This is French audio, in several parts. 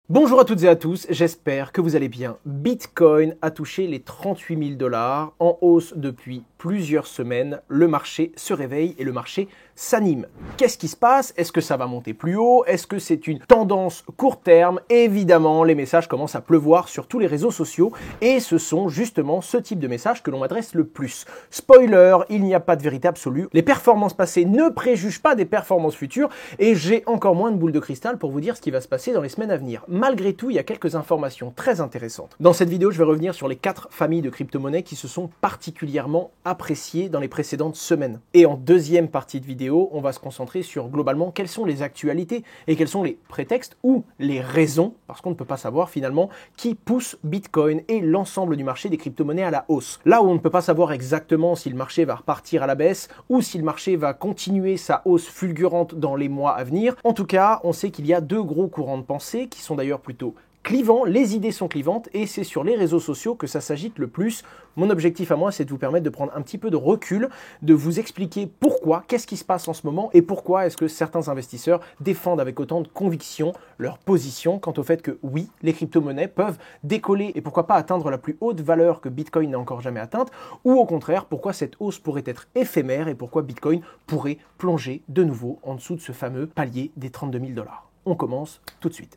Bonjour à toutes et à tous, j'espère que vous allez bien. Bitcoin a touché les 38 000 $ en hausse depuis plusieurs semaines. Le marché se réveille et le marché s'anime. Qu'est-ce qui se passe? Est-ce que ça va monter plus haut? Est-ce que c'est une tendance court terme? Évidemment, les messages commencent à pleuvoir sur tous les réseaux sociaux et ce sont justement ce type de messages que l'on m'adresse le plus. Spoiler, il n'y a pas de vérité absolue. Les performances passées ne préjugent pas des performances futures et j'ai encore moins de boule de cristal pour vous dire ce qui va se passer dans les semaines à venir. Malgré tout, il y a quelques informations très intéressantes. Dans cette vidéo, je vais revenir sur les 4 familles de crypto-monnaies qui se sont particulièrement appréciées dans les précédentes semaines. Et en deuxième partie de vidéo, on va se concentrer sur globalement quelles sont les actualités et quels sont les prétextes ou les raisons, parce qu'on ne peut pas savoir finalement, qui poussent Bitcoin et l'ensemble du marché des crypto-monnaies à la hausse. Là où on ne peut pas savoir exactement si le marché va repartir à la baisse ou si le marché va continuer sa hausse fulgurante dans les mois à venir, en tout cas, on sait qu'il y a 2 gros courants de pensée qui sont d'ailleurs plutôt clivants, les idées sont clivantes et c'est sur les réseaux sociaux que ça s'agite le plus. Mon objectif à moi, c'est de vous permettre de prendre un petit peu de recul, de vous expliquer pourquoi, qu'est-ce qui se passe en ce moment et pourquoi est-ce que certains investisseurs défendent avec autant de conviction leur position quant au fait que oui, les crypto-monnaies peuvent décoller et pourquoi pas atteindre la plus haute valeur que Bitcoin n'a encore jamais atteinte, ou au contraire, pourquoi cette hausse pourrait être éphémère et pourquoi Bitcoin pourrait plonger de nouveau en dessous de ce fameux palier des 32 000 $. On commence tout de suite.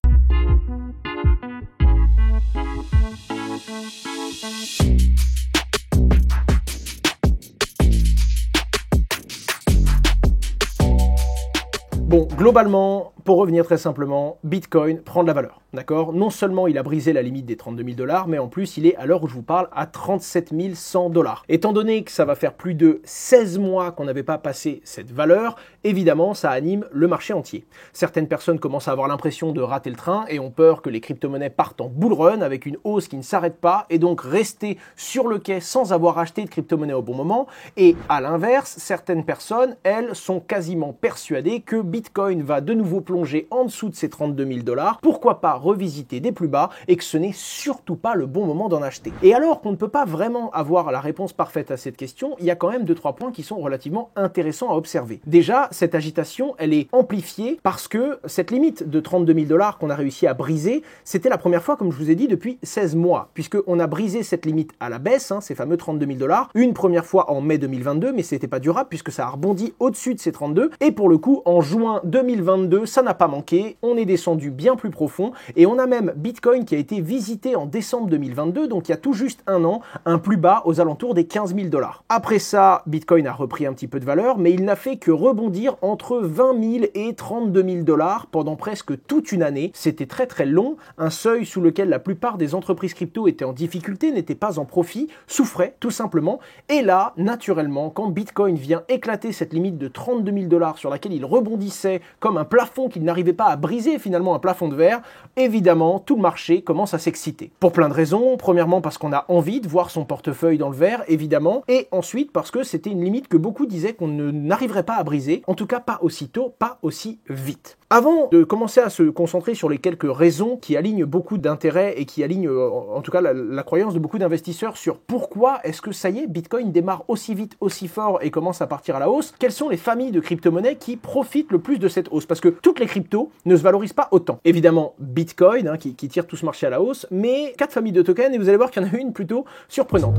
Bon, globalement, pour revenir très simplement, Bitcoin prend de la valeur, d'accord? Non seulement il a brisé la limite des 32 000 $, mais en plus il est, à l'heure où je vous parle, à 37 100 $. Étant donné que ça va faire plus de 16 mois qu'on n'avait pas passé cette valeur, évidemment, ça anime le marché entier. Certaines personnes commencent à avoir l'impression de rater le train et ont peur que les crypto-monnaies partent en bull run avec une hausse qui ne s'arrête pas et donc rester sur le quai sans avoir acheté de crypto-monnaie au bon moment. Et à l'inverse, certaines personnes, elles, sont quasiment persuadées que Bitcoin va de nouveau plonger en dessous de ces 32 000 $, pourquoi pas revisiter des plus bas et que ce n'est surtout pas le bon moment d'en acheter. Et alors qu'on ne peut pas vraiment avoir la réponse parfaite à cette question, il y a quand même 2-3 points qui sont relativement intéressants à observer. Déjà, cette agitation, elle est amplifiée parce que cette limite de 32 000 $ qu'on a réussi à briser, c'était la première fois, comme je vous ai dit, depuis 16 mois, puisqu'on a brisé cette limite à la baisse, ces fameux 32 000 $, une première fois en mai 2022, mais c'était pas durable puisque ça a rebondi au-dessus de ces 32, et pour le coup, en juin 2022, ça n'a pas manqué, on est descendu bien plus profond, et on a même Bitcoin qui a été visité en décembre 2022, donc il y a tout juste un an, un plus bas aux alentours des 15 000 $. Après ça, Bitcoin a repris un petit peu de valeur, mais il n'a fait que rebondir entre 20 000 et 32 000 $ pendant presque toute une année. C'était très très long, un seuil sous lequel la plupart des entreprises crypto étaient en difficulté, n'étaient pas en profit, souffraient tout simplement, et là, naturellement, quand Bitcoin vient éclater cette limite de 32 000 $ sur laquelle il rebondissait comme un plafond qu'il n'arrivait pas à briser, finalement un plafond de verre, évidemment, tout le marché commence à s'exciter. Pour plein de raisons. Premièrement, parce qu'on a envie de voir son portefeuille dans le vert, évidemment, et ensuite parce que c'était une limite que beaucoup disaient qu'on n'arriverait pas à briser, en tout cas pas aussitôt, pas aussi vite. Avant de commencer à se concentrer sur les quelques raisons qui alignent beaucoup d'intérêts et qui alignent en tout cas la croyance de beaucoup d'investisseurs sur pourquoi est-ce que ça y est, Bitcoin démarre aussi vite, aussi fort et commence à partir à la hausse, quelles sont les familles de crypto-monnaies qui profitent le plus de cette hausse? Parce que toutes les cryptos ne se valorisent pas autant. Évidemment, Bitcoin qui tire tout ce marché à la hausse, mais 4 familles de tokens et vous allez voir qu'il y en a une plutôt surprenante.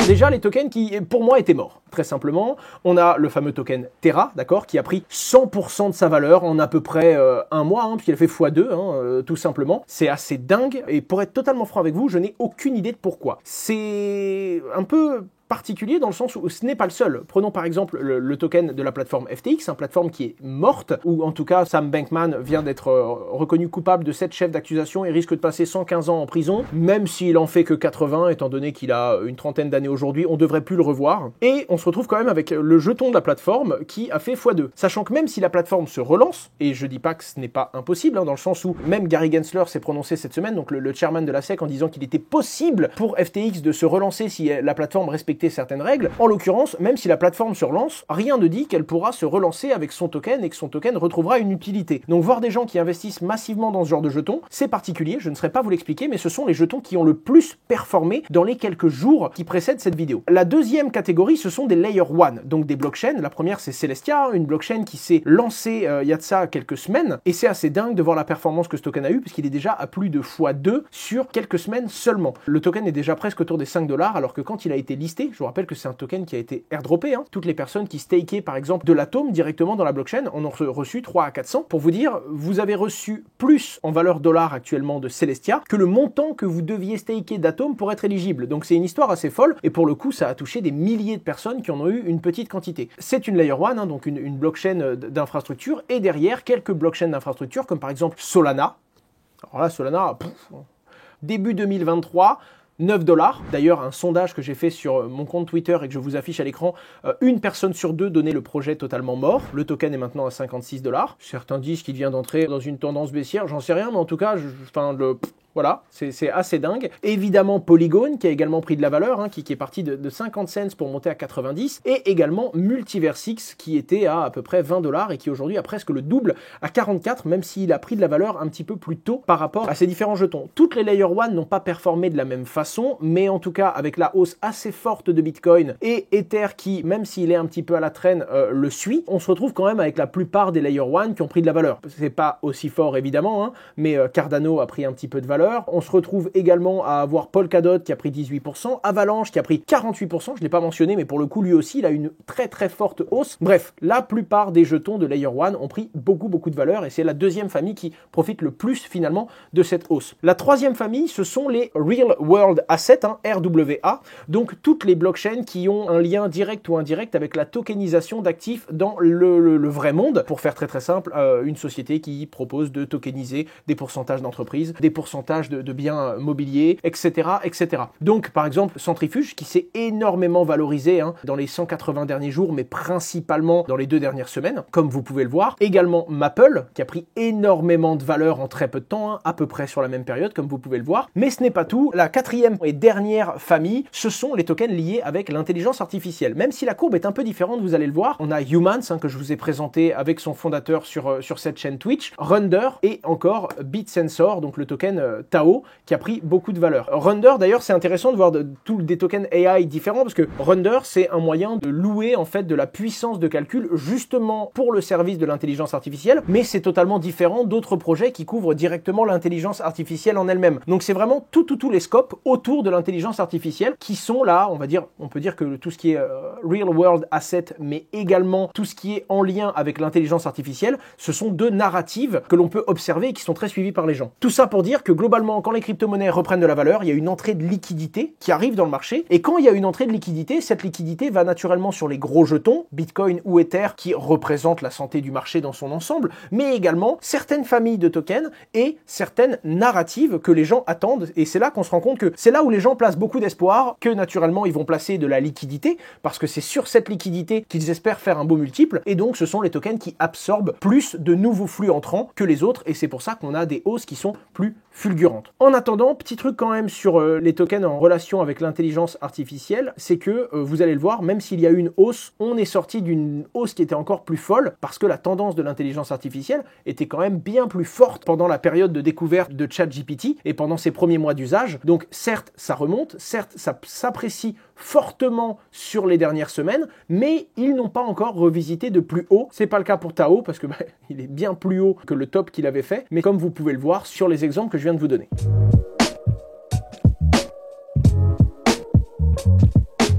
Déjà, les tokens qui, pour moi, étaient morts. Très simplement, on a le fameux token Terra, d'accord, qui a pris 100% de sa valeur en à peu près un mois, puisqu'il a fait x2, tout simplement. C'est assez dingue, et pour être totalement franc avec vous, je n'ai aucune idée de pourquoi. C'est un peu particulier dans le sens où ce n'est pas le seul. Prenons par exemple le token de la plateforme FTX, une plateforme qui est morte, où en tout cas Sam Bankman vient d'être reconnu coupable de 7 chefs d'accusation et risque de passer 115 ans en prison, même s'il en fait que 80, étant donné qu'il a une trentaine d'années aujourd'hui, on devrait plus le revoir. Et on se retrouve quand même avec le jeton de la plateforme qui a fait x2. Sachant que même si la plateforme se relance, et je dis pas que ce n'est pas impossible, dans le sens où même Gary Gensler s'est prononcé cette semaine, donc le chairman de la SEC, en disant qu'il était possible pour FTX de se relancer si la plateforme respectait certaines règles. En l'occurrence, même si la plateforme se relance, rien ne dit qu'elle pourra se relancer avec son token et que son token retrouvera une utilité. Donc voir des gens qui investissent massivement dans ce genre de jetons, c'est particulier, je ne saurais pas vous l'expliquer, mais ce sont les jetons qui ont le plus performé dans les quelques jours qui précèdent cette vidéo. La deuxième catégorie, ce sont des Layer 1, donc des blockchains. La première, c'est Celestia, une blockchain qui s'est lancée il y a de ça quelques semaines, et c'est assez dingue de voir la performance que ce token a eu, puisqu'il est déjà à plus de x2 sur quelques semaines seulement. Le token est déjà presque autour des 5 $, alors que quand il a été listé, je vous rappelle que c'est un token qui a été airdroppé, toutes les personnes qui stakeaient par exemple de l'atome directement dans la blockchain en ont reçu 3 à 400. Pour vous dire, vous avez reçu plus en valeur dollar actuellement de Celestia que le montant que vous deviez staker d'atome pour être éligible. Donc c'est une histoire assez folle, et pour le coup ça a touché des milliers de personnes qui en ont eu une petite quantité. C'est une Layer 1, donc une blockchain d'infrastructure, et derrière quelques blockchains d'infrastructure comme par exemple Solana. Alors là, Solana, début 2023, 9 $. D'ailleurs, un sondage que j'ai fait sur mon compte Twitter et que je vous affiche à l'écran, une personne sur deux donnait le projet totalement mort. Le token est maintenant à 56 $. Certains disent qu'il vient d'entrer dans une tendance baissière, j'en sais rien, mais en tout cas, voilà, c'est assez dingue. Évidemment, Polygon, qui a également pris de la valeur, qui est parti de 50 cents pour monter à 90, et également Multiversix, qui était à peu près 20 $ et qui aujourd'hui a presque le double à 44, même s'il a pris de la valeur un petit peu plus tôt par rapport à ces différents jetons. Toutes les Layer 1 n'ont pas performé de la même façon, mais en tout cas, avec la hausse assez forte de Bitcoin et Ether qui, même s'il est un petit peu à la traîne, le suit, on se retrouve quand même avec la plupart des Layer 1 qui ont pris de la valeur. C'est pas aussi fort évidemment, mais Cardano a pris un petit peu de valeur. On se retrouve également à avoir Polkadot qui a pris 18%, Avalanche qui a pris 48%, je ne l'ai pas mentionné, mais pour le coup lui aussi il a une très très forte hausse. Bref, la plupart des jetons de Layer 1 ont pris beaucoup de valeur, et c'est la deuxième famille qui profite le plus finalement de cette hausse. La troisième famille, ce sont les Real World Assets, RWA, donc toutes les blockchains qui ont un lien direct ou indirect avec la tokenisation d'actifs dans le vrai monde. Pour faire très très simple, une société qui propose de tokeniser des pourcentages d'entreprises, des pourcentages de biens mobiliers, etc., etc. Donc, par exemple, Centrifuge, qui s'est énormément valorisé dans les 180 derniers jours, mais principalement dans les 2 dernières semaines, comme vous pouvez le voir. Également Maple, qui a pris énormément de valeur en très peu de temps, à peu près sur la même période, comme vous pouvez le voir. Mais ce n'est pas tout. La quatrième et dernière famille, ce sont les tokens liés avec l'intelligence artificielle. Même si la courbe est un peu différente, vous allez le voir. On a Humans, que je vous ai présenté avec son fondateur sur cette chaîne Twitch, Render, et encore BitSensor, donc le token Tao, qui a pris beaucoup de valeur. Render, d'ailleurs, c'est intéressant de voir tous des tokens AI différents, parce que Render, c'est un moyen de louer en fait de la puissance de calcul justement pour le service de l'intelligence artificielle, mais c'est totalement différent d'autres projets qui couvrent directement l'intelligence artificielle en elle-même. Donc c'est vraiment tous les scopes autour de l'intelligence artificielle qui sont là, on peut dire que tout ce qui est Real World Asset, mais également tout ce qui est en lien avec l'intelligence artificielle, ce sont 2 narratives que l'on peut observer et qui sont très suivies par les gens. Tout ça pour dire que globalement, quand les crypto-monnaies reprennent de la valeur, il y a une entrée de liquidité qui arrive dans le marché, et quand il y a une entrée de liquidité, cette liquidité va naturellement sur les gros jetons, Bitcoin ou Ether, qui représentent la santé du marché dans son ensemble, mais également certaines familles de tokens et certaines narratives que les gens attendent, et c'est là qu'on se rend compte que c'est là où les gens placent beaucoup d'espoir, que naturellement ils vont placer de la liquidité, parce que c'est sur cette liquidité qu'ils espèrent faire un beau multiple, et donc ce sont les tokens qui absorbent plus de nouveaux flux entrants que les autres, et c'est pour ça qu'on a des hausses qui sont plus fulgurantes. En attendant, petit truc quand même sur les tokens en relation avec l'intelligence artificielle, c'est que vous allez le voir, même s'il y a eu une hausse, on est sorti d'une hausse qui était encore plus folle, parce que la tendance de l'intelligence artificielle était quand même bien plus forte pendant la période de découverte de ChatGPT et pendant ses premiers mois d'usage. Donc certes, ça remonte, certes, ça s'apprécie fortement sur les dernières semaines, mais ils n'ont pas encore revisité de plus haut. C'est pas le cas pour Tao, parce que il est bien plus haut que le top qu'il avait fait, mais comme vous pouvez le voir sur les exemples que je viens de vous donner.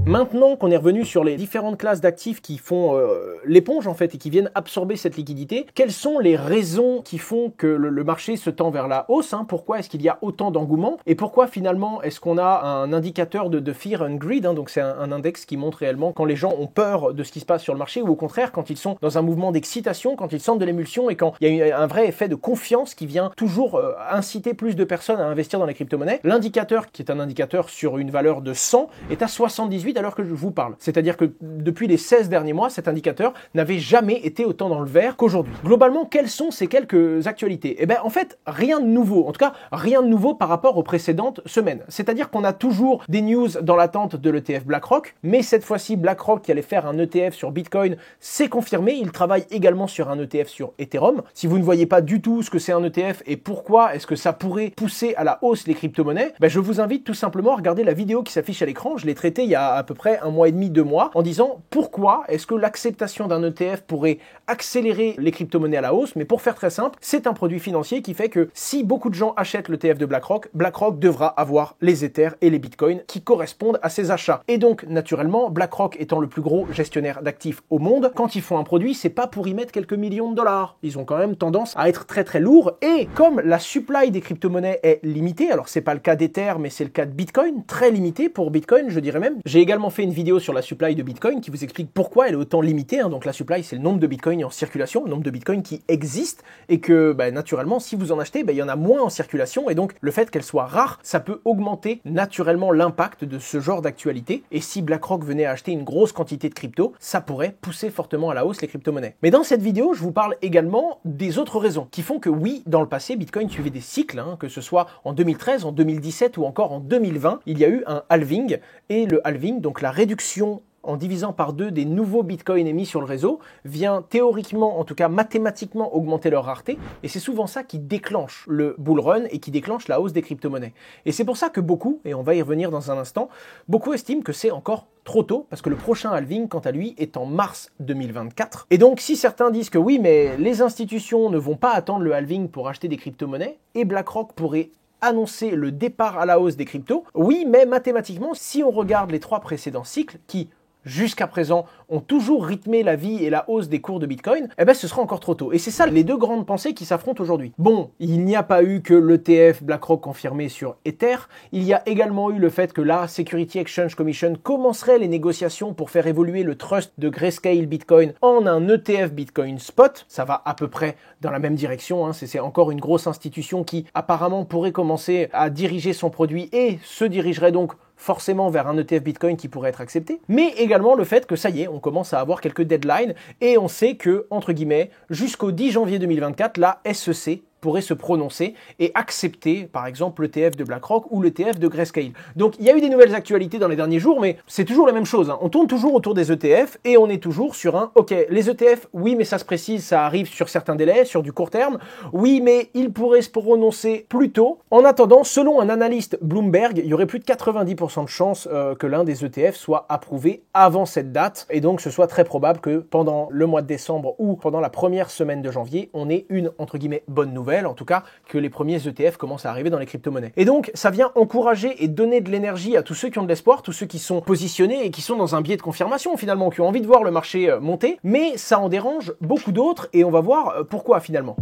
Maintenant qu'on est revenu sur les différentes classes d'actifs qui font l'éponge en fait et qui viennent absorber cette liquidité, quelles sont les raisons qui font que le marché se tend vers la hausse, Pourquoi est-ce qu'il y a autant d'engouement et pourquoi finalement est-ce qu'on a un indicateur de fear and greed, donc c'est un index qui montre réellement quand les gens ont peur de ce qui se passe sur le marché ou au contraire quand ils sont dans un mouvement d'excitation, quand ils sentent de l'émulsion et quand il y a un vrai effet de confiance qui vient toujours inciter plus de personnes à investir dans les crypto-monnaies. L'indicateur, qui est un indicateur sur une valeur de 100, est à 78 à l'heure que je vous parle. C'est-à-dire que depuis les 16 derniers mois, cet indicateur n'avait jamais été autant dans le vert qu'aujourd'hui. Globalement, quelles sont ces quelques actualités? Eh bien, en fait, rien de nouveau. En tout cas, rien de nouveau par rapport aux précédentes semaines. C'est-à-dire qu'on a toujours des news dans l'attente de l'ETF BlackRock, mais cette fois-ci, BlackRock qui allait faire un ETF sur Bitcoin, c'est confirmé. Il travaille également sur un ETF sur Ethereum. Si vous ne voyez pas du tout ce que c'est un ETF et pourquoi est-ce que ça pourrait pousser à la hausse les crypto-monnaies, je vous invite tout simplement à regarder la vidéo qui s'affiche à l'écran. Je l'ai traitée il y a à peu près un mois et demi, 2 mois, en disant pourquoi est-ce que l'acceptation d'un ETF pourrait accélérer les crypto-monnaies à la hausse. Mais pour faire très simple, c'est un produit financier qui fait que si beaucoup de gens achètent l'ETF de BlackRock, BlackRock devra avoir les Ethers et les Bitcoins qui correspondent à ces achats. Et donc, naturellement, BlackRock étant le plus gros gestionnaire d'actifs au monde, quand ils font un produit, c'est pas pour y mettre quelques millions de dollars. Ils ont quand même tendance à être très lourds. Et comme la supply des crypto-monnaies est limitée, alors c'est pas le cas d'Ether, mais c'est le cas de Bitcoin, très limité pour Bitcoin, je dirais même. J'ai également fait une vidéo sur la supply de Bitcoin qui vous explique pourquoi elle est autant limitée. Donc la supply, c'est le nombre de Bitcoin en circulation, le nombre de Bitcoin qui existent, et que naturellement, si vous en achetez, il y en a moins en circulation, et donc le fait qu'elle soit rare, ça peut augmenter naturellement l'impact de ce genre d'actualité. Et si BlackRock venait à acheter une grosse quantité de crypto, ça pourrait pousser fortement à la hausse les crypto-monnaies. Mais dans cette vidéo, je vous parle également des autres raisons qui font que oui, dans le passé, Bitcoin suivait des cycles, que ce soit en 2013, en 2017 ou encore en 2020, il y a eu un halving, et le halving, donc la réduction en divisant par 2 des nouveaux bitcoins émis sur le réseau, vient théoriquement, en tout cas mathématiquement, augmenter leur rareté, et c'est souvent ça qui déclenche le bull run et qui déclenche la hausse des crypto-monnaies. Et c'est pour ça que beaucoup, et on va y revenir dans un instant, beaucoup estiment que c'est encore trop tôt, parce que le prochain halving, quant à lui, est en mars 2024. Et donc, si certains disent que oui, mais les institutions ne vont pas attendre le halving pour acheter des crypto-monnaies, et BlackRock pourrait annoncer le départ à la hausse des cryptos, oui, mais mathématiquement, si on regarde les 3 précédents cycles, qui jusqu'à présent ont toujours rythmé la vie et la hausse des cours de Bitcoin, ce sera encore trop tôt. Et c'est ça les 2 grandes pensées qui s'affrontent aujourd'hui. Bon, il n'y a pas eu que l'ETF BlackRock confirmé sur Ether, il y a également eu le fait que la Security Exchange Commission commencerait les négociations pour faire évoluer le trust de Grayscale Bitcoin en un ETF Bitcoin Spot. Ça va à peu près dans la même direction, c'est encore une grosse institution qui apparemment pourrait commencer à diriger son produit et se dirigerait donc forcément vers un ETF Bitcoin qui pourrait être accepté, mais également le fait que ça y est, on commence à avoir quelques deadlines et on sait que, entre guillemets, jusqu'au 10 janvier 2024, la SEC pourrait se prononcer et accepter, par exemple, l'ETF de BlackRock ou l'ETF de Grayscale. Donc, il y a eu des nouvelles actualités dans les derniers jours, mais c'est toujours la même chose. On tourne toujours autour des ETF et on est toujours sur un « Ok, les ETF, oui, mais ça se précise, ça arrive sur certains délais, sur du court terme. Oui, mais ils pourraient se prononcer plus tôt. » En attendant, selon un analyste Bloomberg, il y aurait plus de 90% de chances que l'un des ETF soit approuvé avant cette date. Et donc, ce soit très probable que pendant le mois de décembre ou pendant la première semaine de janvier, on ait une, entre guillemets, bonne nouvelle. En tout cas, que les premiers ETF commencent à arriver dans les crypto-monnaies. Et donc, ça vient encourager et donner de l'énergie à tous ceux qui ont de l'espoir, tous ceux qui sont positionnés et qui sont dans un biais de confirmation finalement, qui ont envie de voir le marché monter, mais ça en dérange beaucoup d'autres et on va voir pourquoi finalement.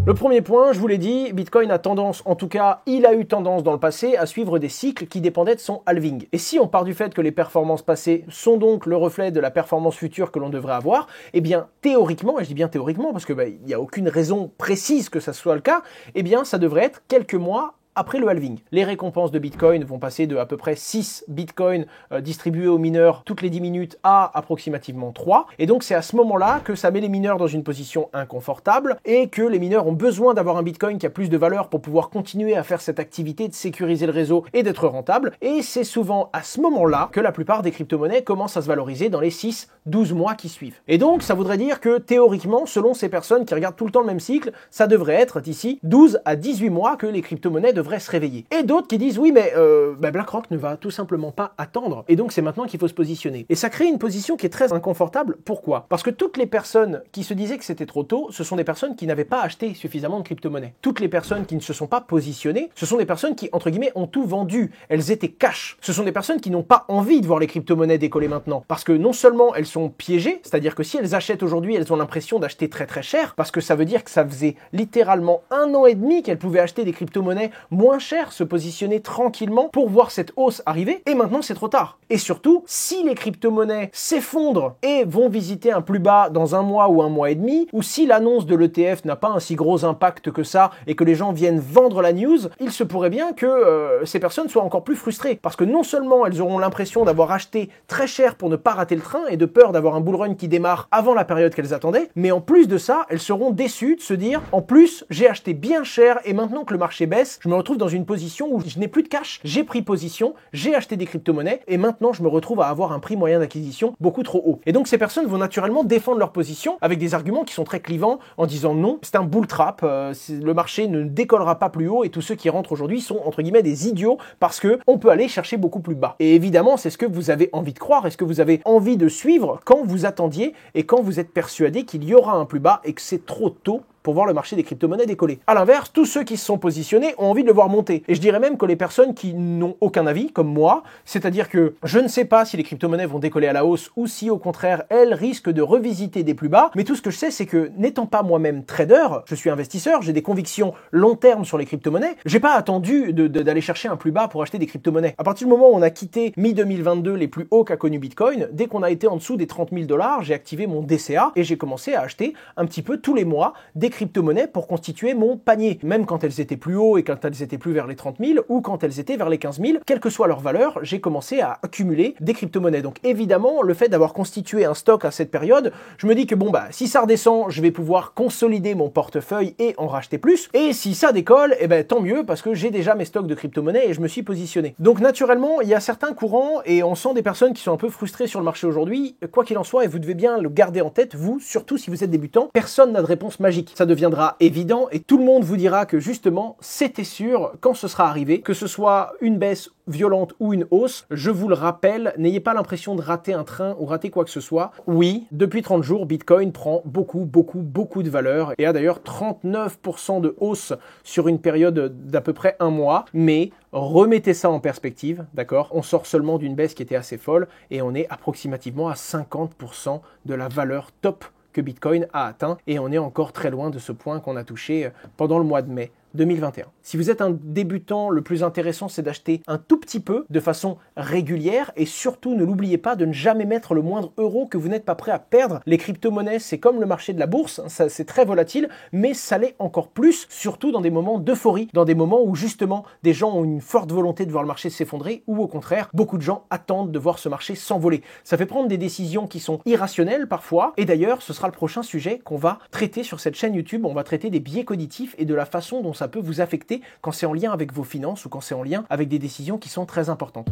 Le premier point, je vous l'ai dit, Bitcoin a tendance, en tout cas, il a eu tendance dans le passé à suivre des cycles qui dépendaient de son halving. Et si on part du fait que les performances passées sont donc le reflet de la performance future que l'on devrait avoir, eh bien, théoriquement, et je dis bien théoriquement parce que il n'y a aucune raison précise que ça soit le cas, eh bien, ça devrait être quelques mois après le halving. Les récompenses de Bitcoin vont passer de à peu près 6 Bitcoins distribués aux mineurs toutes les 10 minutes à approximativement 3. Et donc c'est à ce moment-là que ça met les mineurs dans une position inconfortable et que les mineurs ont besoin d'avoir un Bitcoin qui a plus de valeur pour pouvoir continuer à faire cette activité de sécuriser le réseau et d'être rentable. Et c'est souvent à ce moment-là que la plupart des crypto-monnaies commencent à se valoriser dans les 6-12 mois qui suivent. Et donc ça voudrait dire que théoriquement, selon ces personnes qui regardent tout le temps le même cycle, ça devrait être d'ici 12 à 18 mois que les crypto-monnaies devraient se réveiller. Et d'autres qui disent oui mais BlackRock ne va tout simplement pas attendre et donc c'est maintenant qu'il faut se positionner. Et ça crée une position qui est très inconfortable. Pourquoi? Parce que toutes les personnes qui se disaient que c'était trop tôt, ce sont des personnes qui n'avaient pas acheté suffisamment de crypto-monnaies. Toutes les personnes qui ne se sont pas positionnées, ce sont des personnes qui, entre guillemets, ont tout vendu. Elles étaient cash. Ce sont des personnes qui n'ont pas envie de voir les crypto-monnaies décoller maintenant. Parce que non seulement elles sont piégées, c'est-à-dire que si elles achètent aujourd'hui, elles ont l'impression d'acheter très très cher, parce que ça veut dire que ça faisait littéralement 1 an et demi qu'elles pouvaient acheter des crypto-monnaies moins cher, se positionner tranquillement pour voir cette hausse arriver, et maintenant c'est trop tard. Et surtout, si les crypto-monnaies s'effondrent et vont visiter un plus bas dans 1 mois ou 1 mois et demi, ou si l'annonce de l'ETF n'a pas un si gros impact que ça, et que les gens viennent vendre la news, il se pourrait bien que ces personnes soient encore plus frustrées, parce que non seulement elles auront l'impression d'avoir acheté très cher pour ne pas rater le train, et de peur d'avoir un bull run qui démarre avant la période qu'elles attendaient, mais en plus de ça, elles seront déçues de se dire, en plus, j'ai acheté bien cher, et maintenant que le marché baisse, je me retrouve dans une position où je n'ai plus de cash, j'ai pris position, j'ai acheté des crypto-monnaies et maintenant je me retrouve à avoir un prix moyen d'acquisition beaucoup trop haut. Et donc ces personnes vont naturellement défendre leur position avec des arguments qui sont très clivants en disant non, c'est un bull trap, le marché ne décollera pas plus haut et tous ceux qui rentrent aujourd'hui sont entre guillemets des idiots parce que on peut aller chercher beaucoup plus bas. Et évidemment, c'est ce que vous avez envie de croire, est-ce que vous avez envie de suivre quand vous attendiez et quand vous êtes persuadé qu'il y aura un plus bas et que c'est trop tôt pour voir le marché des crypto-monnaies décoller. A l'inverse, tous ceux qui se sont positionnés ont envie de le voir monter. Et je dirais même que les personnes qui n'ont aucun avis, comme moi, c'est-à-dire que je ne sais pas si les crypto-monnaies vont décoller à la hausse ou si au contraire elles risquent de revisiter des plus bas, mais tout ce que je sais c'est que n'étant pas moi-même trader, je suis investisseur, j'ai des convictions long terme sur les crypto-monnaies, j'ai pas attendu d'aller chercher un plus bas pour acheter des crypto-monnaies. À partir du moment où on a quitté mi-2022 les plus hauts qu'a connu Bitcoin, dès qu'on a été en dessous des 30 000 $, j'ai activé mon DCA et j'ai commencé à acheter un petit peu tous les mois des crypto-monnaies pour constituer mon panier, même quand elles étaient plus hauts et quand elles étaient plus vers les 30 000 ou quand elles étaient vers les 15 000, quelle que soit leur valeur, j'ai commencé à accumuler des crypto-monnaies. Donc évidemment, le fait d'avoir constitué un stock à cette période, je me dis que bon si ça redescend, je vais pouvoir consolider mon portefeuille et en racheter plus, et si ça décolle, tant mieux parce que j'ai déjà mes stocks de crypto-monnaies et je me suis positionné. Donc naturellement, il y a certains courants et on sent des personnes qui sont un peu frustrées sur le marché aujourd'hui, quoi qu'il en soit, et vous devez bien le garder en tête, vous, surtout si vous êtes débutant, personne n'a de réponse magique. Ça deviendra évident et tout le monde vous dira que justement c'était sûr quand ce sera arrivé, que ce soit une baisse violente ou une hausse. Je vous le rappelle, n'ayez pas l'impression de rater un train ou rater quoi que ce soit. Oui, depuis 30 jours, Bitcoin prend beaucoup de valeur et a d'ailleurs 39% de hausse sur une période d'à peu près un mois, mais remettez ça en perspective, d'accord? On sort seulement d'une baisse qui était assez folle et on est approximativement à 50% de la valeur top que Bitcoin a atteint et on est encore très loin de ce point qu'on a touché pendant le mois de mai 2021. Si vous êtes un débutant, le plus intéressant c'est d'acheter un tout petit peu de façon régulière et surtout ne l'oubliez pas de ne jamais mettre le moindre euro que vous n'êtes pas prêt à perdre. Les crypto-monnaies c'est comme le marché de la bourse, c'est très volatile mais ça l'est encore plus, surtout dans des moments d'euphorie, dans des moments où justement des gens ont une forte volonté de voir le marché s'effondrer ou au contraire beaucoup de gens attendent de voir ce marché s'envoler. Ça fait prendre des décisions qui sont irrationnelles parfois et d'ailleurs ce sera le prochain sujet qu'on va traiter sur cette chaîne YouTube. On va traiter des biais cognitifs et de la façon dont ça peut vous affecter quand c'est en lien avec vos finances ou quand c'est en lien avec des décisions qui sont très importantes.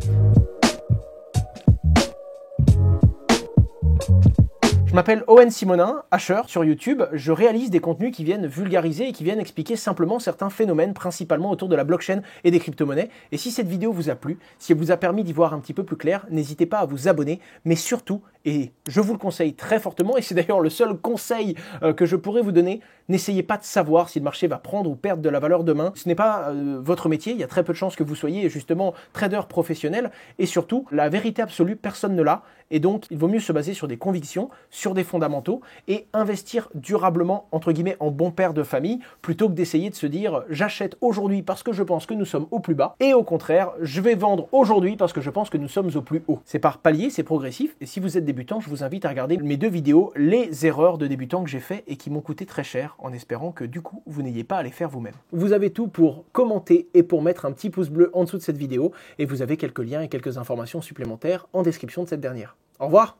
Je m'appelle Owen Simonin, Hasher sur YouTube. Je réalise des contenus qui viennent vulgariser et qui viennent expliquer simplement certains phénomènes, principalement autour de la blockchain et des crypto-monnaies. Et si cette vidéo vous a plu, si elle vous a permis d'y voir un petit peu plus clair, n'hésitez pas à vous abonner, mais surtout, et je vous le conseille très fortement, et c'est d'ailleurs le seul conseil que je pourrais vous donner, n'essayez pas de savoir si le marché va prendre ou perdre de la valeur demain. Ce n'est pas votre métier, il y a très peu de chances que vous soyez justement trader professionnel, et surtout, la vérité absolue, personne ne l'a, et donc il vaut mieux se baser sur des convictions, sur des fondamentaux, et investir durablement, entre guillemets, en bon père de famille, plutôt que d'essayer de se dire « j'achète aujourd'hui parce que je pense que nous sommes au plus bas », et au contraire, je vais vendre aujourd'hui parce que je pense que nous sommes au plus haut. C'est par palier, c'est progressif, et si vous êtes débutant, je vous invite à regarder mes 2 vidéos, les erreurs de débutants que j'ai fait et qui m'ont coûté très cher, en espérant que du coup, vous n'ayez pas à les faire vous-même. Vous avez tout pour commenter et pour mettre un petit pouce bleu en dessous de cette vidéo, et vous avez quelques liens et quelques informations supplémentaires en description de cette dernière. Au revoir!